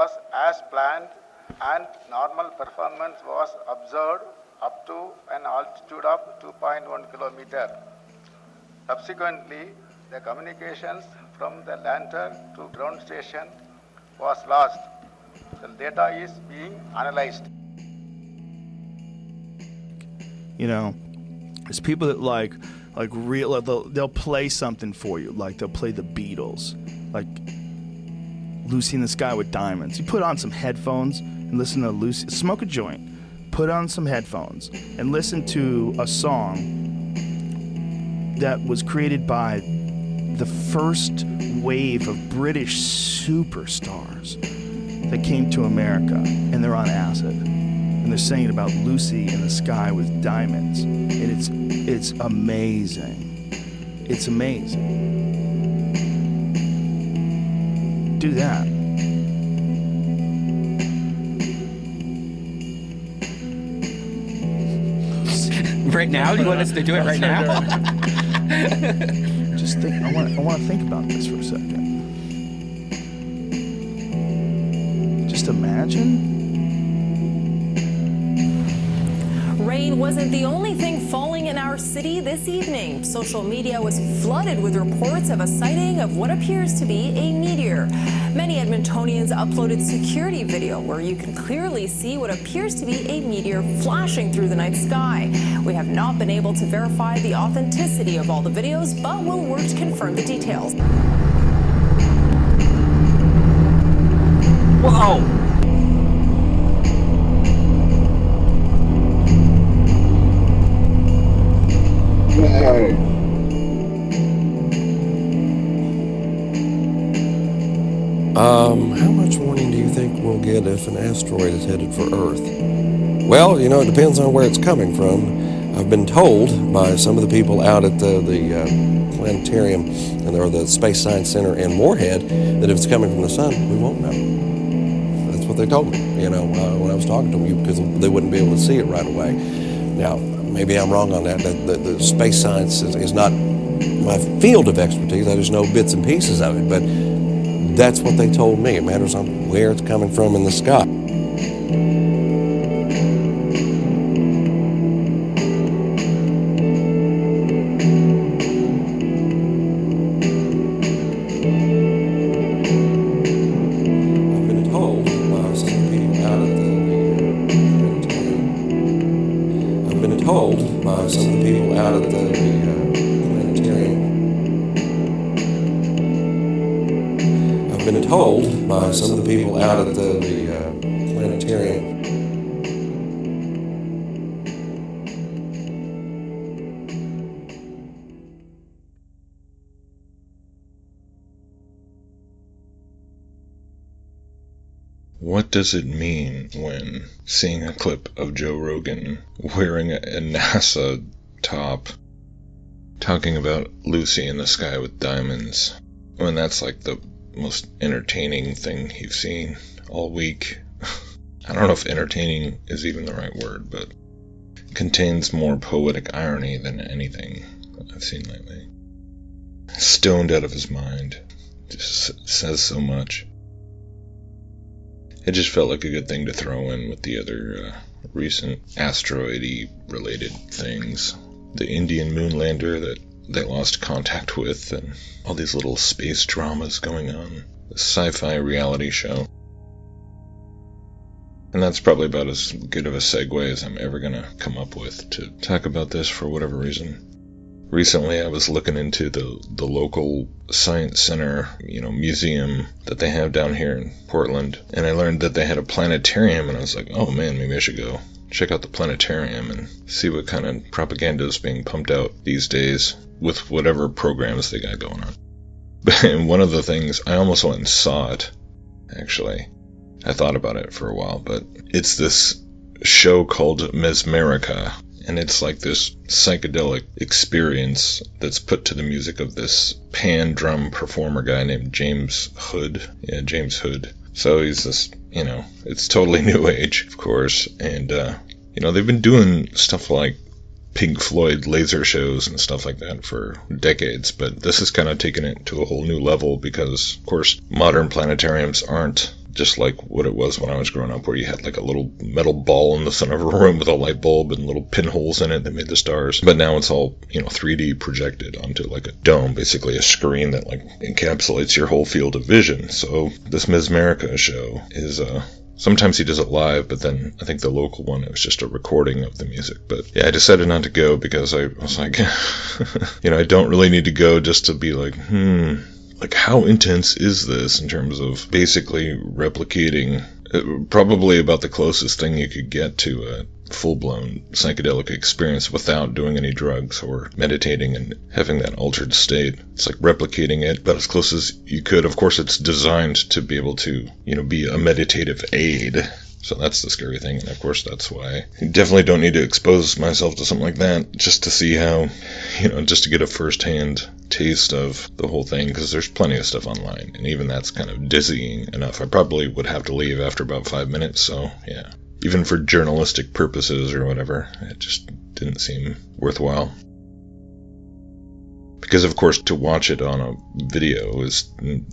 was as planned and normal performance was observed up to an altitude of 2.1 kilometer. Subsequently, the communications from the lander to ground station was lost. The data is being analyzed. You know, there's people that like real. They'll play something for you, like they'll play the Beatles, like Lucy in the Sky with Diamonds. You put on some headphones and listen to Lucy. Smoke a joint. Put on some headphones and listen to a song that was created by the first wave of British superstars that came to America, and they're on acid, and they're singing about Lucy in the Sky with Diamonds, and it's amazing. It's amazing. Do that. Right now? Do you want us to do it right now? Just think. I want to think about this for a second. Just imagine. Rain wasn't the only thing falling in our city this evening. Social media was flooded with reports of a sighting of what appears to be a meteor. Many Edmontonians uploaded security video where you can clearly see what appears to be a meteor flashing through the night sky. We have not been able to verify the authenticity of all the videos, but we'll work to confirm the details. Whoa! How much warning do you think we'll get if an asteroid is headed for Earth? Well, you know, it depends on where it's coming from. I've been told by some of the people out at the planetarium or the Space Science Center in Moorhead that if it's coming from the sun, we won't know. That's what they told me, you know, when I was talking to them, because they wouldn't be able to see it right away. Now, maybe I'm wrong on that. The space science is not my field of expertise. I just know bits and pieces of it, but that's what they told me. It matters on where it's coming from in the sky. I've been told by some people out at the planetarium. I've been told by some of the people out at the planetarium. I've been told by some of the people out at the planetarium. What does it mean when seeing a clip of Joe Rogan wearing a NASA top talking about Lucy in the Sky with Diamonds, when that's like the most entertaining thing you've seen all week? I don't know if entertaining is even the right word, but contains more poetic irony than anything I've seen lately. Stoned out of his mind. Just says so much. It just felt like a good thing to throw in with the other recent asteroid-y related things. The Indian moonlander that they lost contact with, and all these little space dramas going on. The sci-fi reality show. And that's probably about as good of a segue as I'm ever gonna come up with to talk about this for whatever reason. Recently I was looking into the local science center, museum that they have down here in Portland, and I learned that they had a planetarium, and I was like, oh man, maybe I should go check out the planetarium and see what kind of propaganda is being pumped out these days with whatever programs they got going on. And one of the things, I almost went and saw it, actually. I thought about it for a while, but it's this show called Mesmerica, and it's like this psychedelic experience that's put to the music of this pan drum performer guy named James Hood. Yeah, James Hood. So he's this, it's totally new age, of course, and, they've been doing stuff like Pink Floyd laser shows and stuff like that for decades, but this has kind of taken it to a whole new level because, of course, modern planetariums aren't just like what it was when I was growing up, where you had like a little metal ball in the center of a room with a light bulb and little pinholes in it that made the stars. But now it's all, 3D projected onto like a dome, basically a screen that like encapsulates your whole field of vision. So this Mesmerica show is, sometimes he does it live, but then I think the local one, it was just a recording of the music. But yeah, I decided not to go because I was like, I don't really need to go just to be like, like how intense is this in terms of basically replicating probably about the closest thing you could get to a full-blown psychedelic experience without doing any drugs or meditating and having that altered state. It's like replicating it, but as close as you could. Of course, it's designed to be able to, be a meditative aid. So that's the scary thing, and of course that's why I definitely don't need to expose myself to something like that, just to see how, just to get a first-hand taste of the whole thing, because there's plenty of stuff online, and even that's kind of dizzying enough. I probably would have to leave after about 5 minutes, so yeah. Even for journalistic purposes or whatever, it just didn't seem worthwhile. Because, of course, to watch it on a video is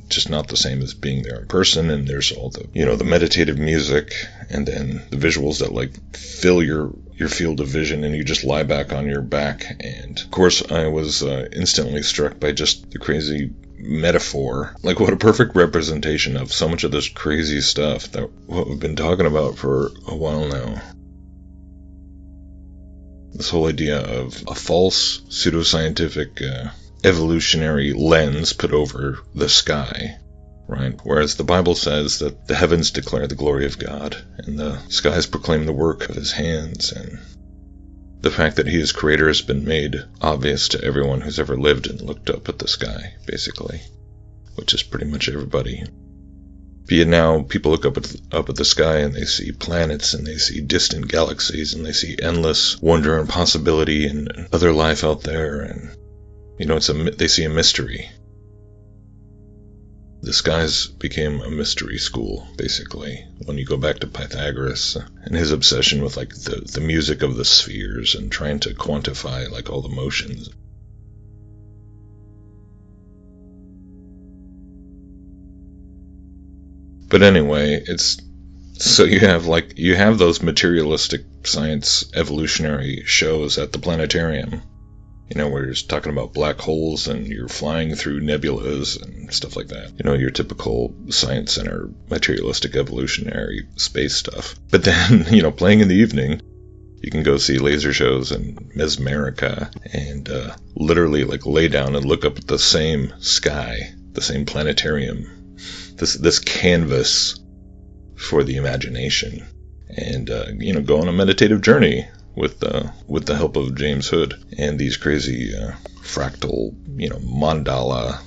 just not the same as being there in person, and there's all the, the meditative music, and then the visuals that, like, fill your field of vision, and you just lie back on your back. And, of course, I was instantly struck by just the crazy metaphor. Like, what a perfect representation of so much of this crazy stuff that what we've been talking about for a while now. This whole idea of a false pseudoscientific evolutionary lens put over the sky, right? Whereas the Bible says that the heavens declare the glory of God, and the skies proclaim the work of his hands, and the fact that he is creator has been made obvious to everyone who's ever lived and looked up at the sky, basically, which is pretty much everybody. But yet now people look up at the sky and they see planets and they see distant galaxies and they see endless wonder and possibility and other life out there, and they see a mystery. The skies became a mystery school, basically, when you go back to Pythagoras and his obsession with like the music of the spheres and trying to quantify like all the motions. But anyway, so you have those materialistic science evolutionary shows at the planetarium, where you're just talking about black holes and you're flying through nebulas and stuff like that. Your typical science center materialistic evolutionary space stuff. But then, playing in the evening, you can go see laser shows and Mesmerica and literally like lay down and look up at the same sky, the same planetarium, this canvas for the imagination, and go on a meditative journey with the help of James Hood and these crazy fractal mandala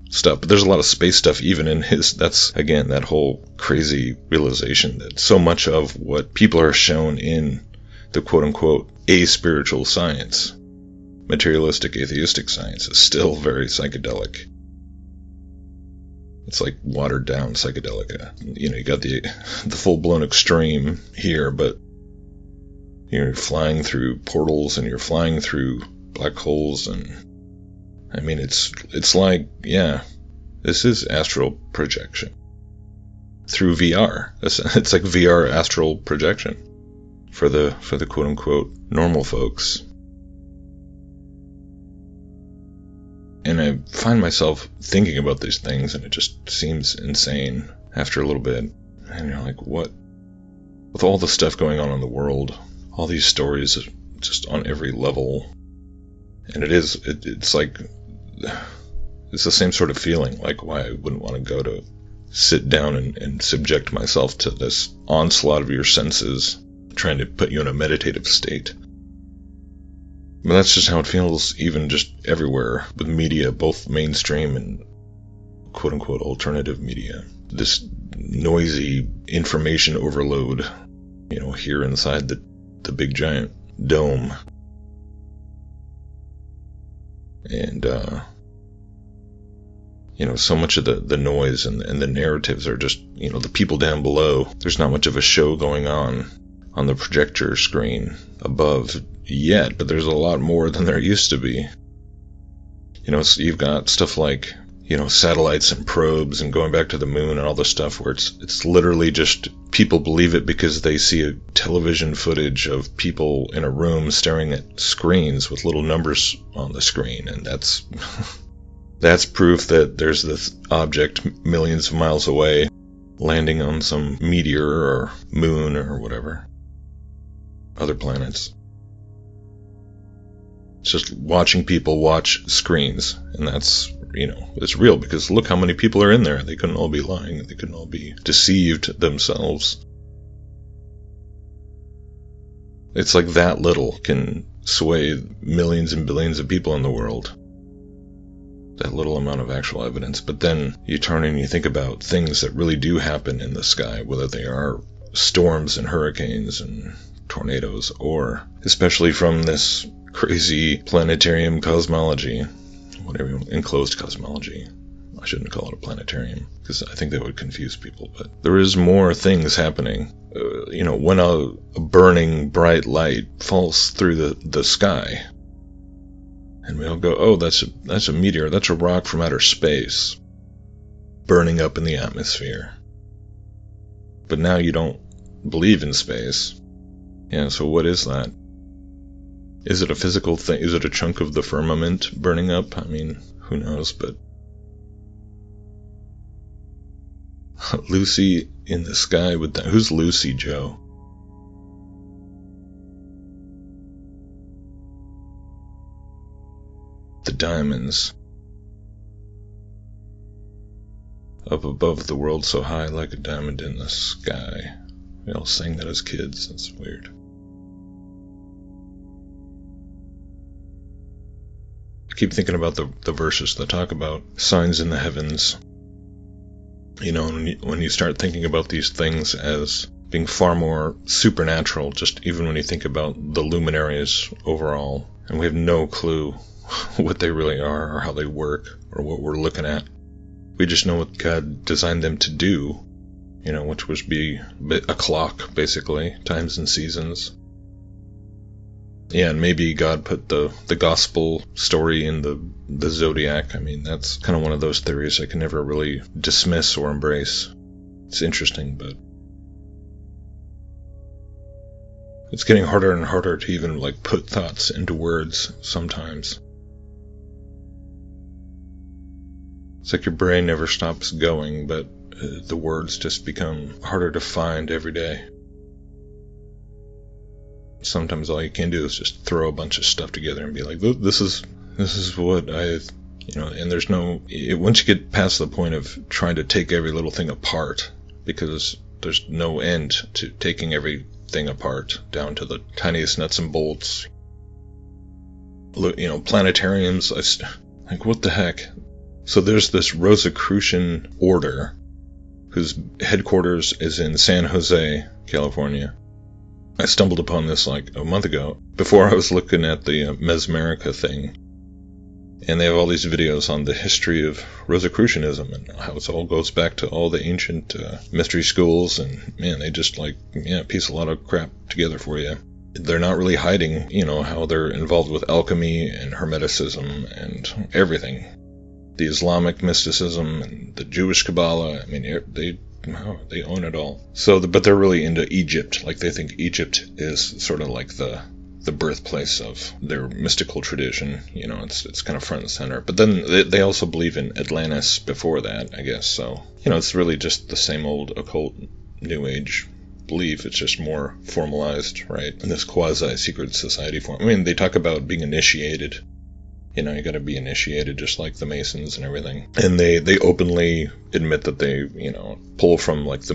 stuff. But there's a lot of space stuff even in his. That's again that whole crazy realization that so much of what people are shown in the quote unquote a-spiritual science, materialistic atheistic science, is still very psychedelic. It's like watered down psychedelica. You got the full-blown extreme here, but you're flying through portals and you're flying through black holes, and I mean it's like, yeah, this is astral projection through VR. It's like VR astral projection for the quote unquote normal folks. And I find myself thinking about these things, and it just seems insane after a little bit. And you're like, what? With all the stuff going on in the world, all these stories just on every level. And it's like, it's the same sort of feeling, like why I wouldn't want to go to sit down and subject myself to this onslaught of your senses, trying to put you in a meditative state. But that's just how it feels, even just everywhere, with media, both mainstream and quote-unquote alternative media. This noisy information overload, here inside the big giant dome. And, so much of the noise and the narratives are just, the people down below. There's not much of a show going on the projector screen above yet, but there's a lot more than there used to be. So you've got stuff like, satellites and probes and going back to the moon and all this stuff where it's literally just people believe it because they see a television footage of people in a room staring at screens with little numbers on the screen, and that's that's proof that there's this object millions of miles away landing on some meteor or moon or whatever, other planets. It's just watching people watch screens, and that's, it's real because look how many people are in there. They couldn't all be lying. They couldn't all be deceived themselves. It's like that little can sway millions and billions of people in the world. That little amount of actual evidence. But then you turn and you think about things that really do happen in the sky, whether they are storms and hurricanes and tornadoes, or especially from this crazy planetarium cosmology, whatever, enclosed cosmology. I shouldn't call it a planetarium because I think that would confuse people, but there is more things happening. When a burning bright light falls through the sky, and we all go, oh, that's a meteor, that's a rock from outer space burning up in the atmosphere. But now you don't believe in space. Yeah, so what is that? Is it a physical thing? Is it a chunk of the firmament burning up? I mean, who knows, but Lucy in the sky with that. Who's Lucy, Joe? The diamonds up above the world so high like a diamond in the sky. We all sang that as kids. That's weird. I keep thinking about the verses that talk about signs in the heavens. When you start thinking about these things as being far more supernatural, just even when you think about the luminaries overall, and we have no clue what they really are or how they work or what we're looking at. We just know what God designed them to do, which was be a clock, basically, times and seasons. Yeah, and maybe God put the gospel story in the zodiac. I mean, that's kind of one of those theories I can never really dismiss or embrace. It's interesting, but it's getting harder and harder to even put thoughts into words sometimes. It's like your brain never stops going, but the words just become harder to find every day. Sometimes all you can do is just throw a bunch of stuff together and be like, this is what I, and there's no, once you get past the point of trying to take every little thing apart, because there's no end to taking everything apart down to the tiniest nuts and bolts. Planetariums, what the heck? So there's this Rosicrucian order whose headquarters is in San Jose, California. I stumbled upon this a month ago, before I was looking at the Mesmerica thing. And they have all these videos on the history of Rosicrucianism and how it all goes back to all the ancient mystery schools. And man, they just piece a lot of crap together for you. They're not really hiding, how they're involved with alchemy and Hermeticism and everything. The Islamic mysticism and the Jewish Kabbalah. I mean, they own it all. But they're really into Egypt. They think Egypt is sort of like the birthplace of their mystical tradition. It's kind of front and center. But then they also believe in Atlantis before that, I guess. So, it's really just the same old occult New Age belief. It's just more formalized, right? In this quasi-secret society form. I mean, they talk about being initiated. You gotta be initiated just like the Masons and everything. And they openly admit that they, pull from the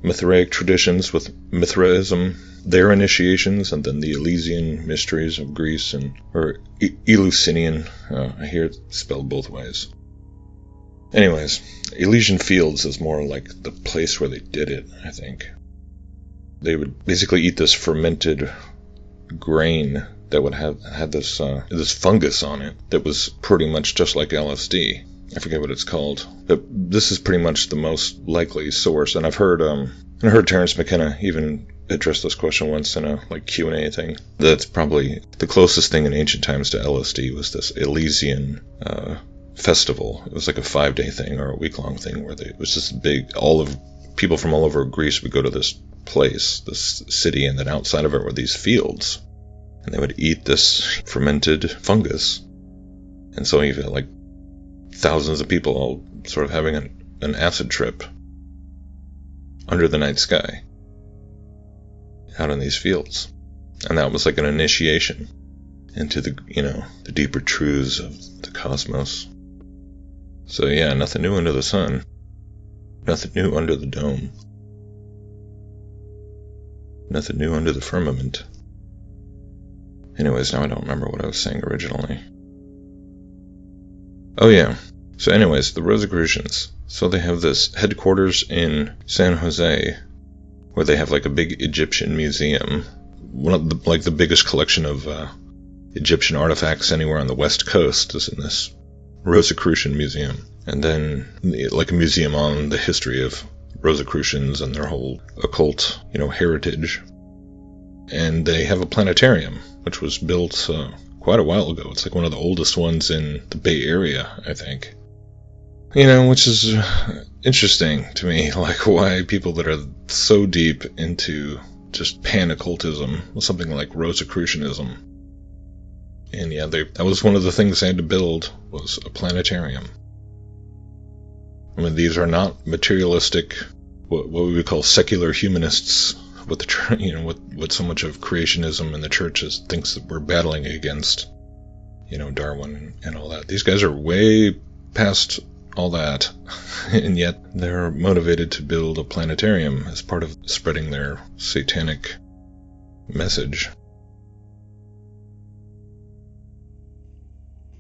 Mithraic traditions with Mithraism, their initiations, and then the Elysian mysteries of Greece or Eleusinian. I hear it spelled both ways. Anyways, Elysian Fields is more like the place where they did it, I think. They would basically eat this fermented grain that would have had this fungus on it that was pretty much just like LSD. I forget what it's called, but this is pretty much the most likely source. And I've heard Terence McKenna even address this question once in a Q&A thing. That's probably the closest thing in ancient times to LSD was this Elysian festival. It was like a 5-day thing or a week-long thing where it was just big. All of people from all over Greece would go to this place, this city, and then outside of it were these fields. And they would eat this fermented fungus. And so you had like thousands of people all sort of having an acid trip under the night sky out in these fields. And that was like an initiation into the deeper truths of the cosmos. So yeah, nothing new under the sun. Nothing new under the dome. Nothing new under the firmament. Anyways, now I don't remember what I was saying originally. Oh yeah. So anyways, the Rosicrucians. So they have this headquarters in San Jose, where they have like a big Egyptian museum. One of the biggest collection of Egyptian artifacts anywhere on the West Coast is in this Rosicrucian museum. And then like a museum on the history of Rosicrucians and their whole occult, heritage. And they have a planetarium, which was built quite a while ago. It's like one of the oldest ones in the Bay Area, I think. Which is interesting to me, like why people that are so deep into just pan-occultism, something like Rosicrucianism. And yeah, that was one of the things they had to build, was a planetarium. I mean, these are not materialistic, what we would call secular humanists, with with so much of creationism in the churches thinks that we're battling against, Darwin and all that. These guys are way past all that, and yet they're motivated to build a planetarium as part of spreading their satanic message.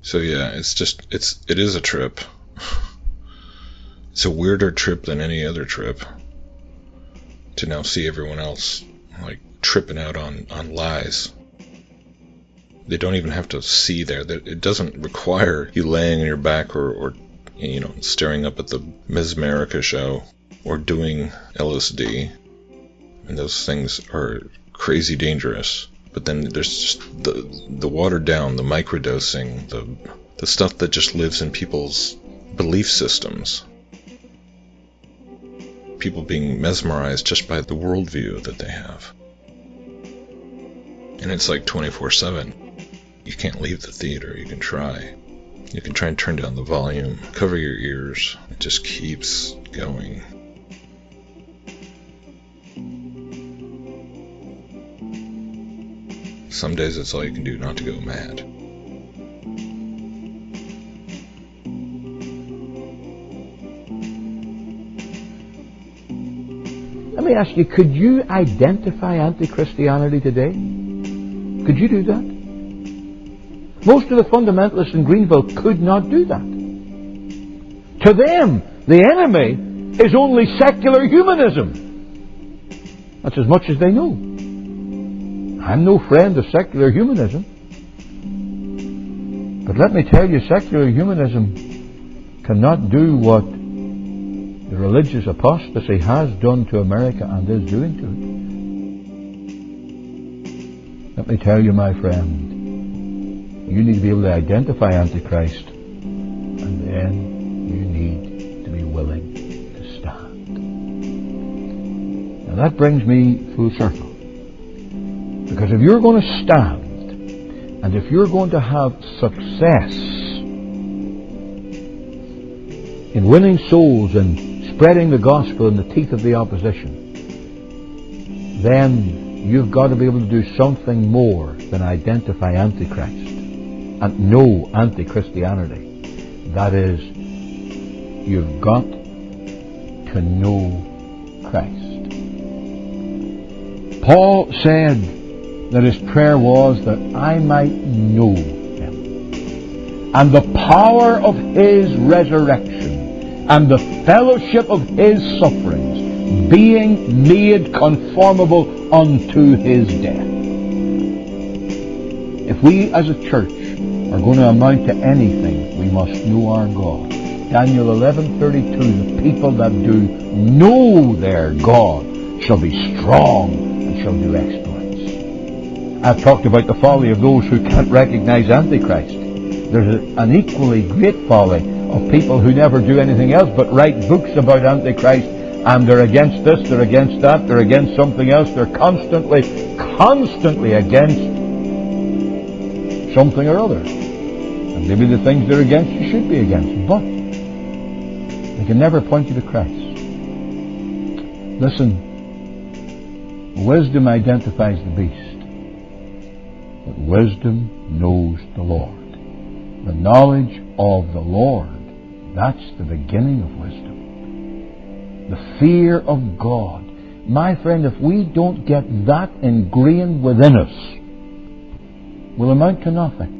So yeah, it is a trip. It's a weirder trip than any other trip to now see everyone else like tripping out on lies. They don't even have to see there. It doesn't require you laying on your back or staring up at the Mesmerica show or doing LSD. And those things are crazy dangerous. But then there's just the watered down, the microdosing, the stuff that just lives in people's belief systems. People being mesmerized just by the worldview that they have. And it's like 24/7. You can't leave the theater. You can try. You can try and turn down the volume, cover your ears. It just keeps going. Some days it's all you can do not to go mad. Let me ask you, could you identify anti-Christianity today? Could you do that? Most of the fundamentalists in Greenville could not do that. To them, the enemy is only secular humanism. That's as much as they know. I'm no friend of secular humanism. But let me tell you, secular humanism cannot do what the religious apostasy has done to America and is doing to it. Let me tell you, my friend, you need to be able to identify Antichrist, and then you need to be willing to stand. Now that brings me full circle. Because if you're going to stand, and if you're going to have success in winning souls and spreading the gospel in the teeth of the opposition, then you've got to be able to do something more than identify Antichrist and know anti-Christianity. That is, you've got to know Christ. Paul said that his prayer was that I might know Him and the power of His resurrection and the fellowship of His sufferings, being made conformable unto His death. If we as a church are going to amount to anything, we must know our God. Daniel 11:32, the people that do know their God shall be strong and shall do exploits. I've talked about the folly of those who can't recognize Antichrist. There's an equally great folly of people who never do anything else but write books about Antichrist, and they're against this, they're against that, they're against something else, they're constantly against something or other. And maybe the things they're against you should be against, but they can never point you to Christ. Listen, wisdom identifies the beast, but wisdom knows the Lord. The knowledge of the Lord, that's the beginning of wisdom. The fear of God. My friend, if we don't get that ingrained within us, we'll amount to nothing.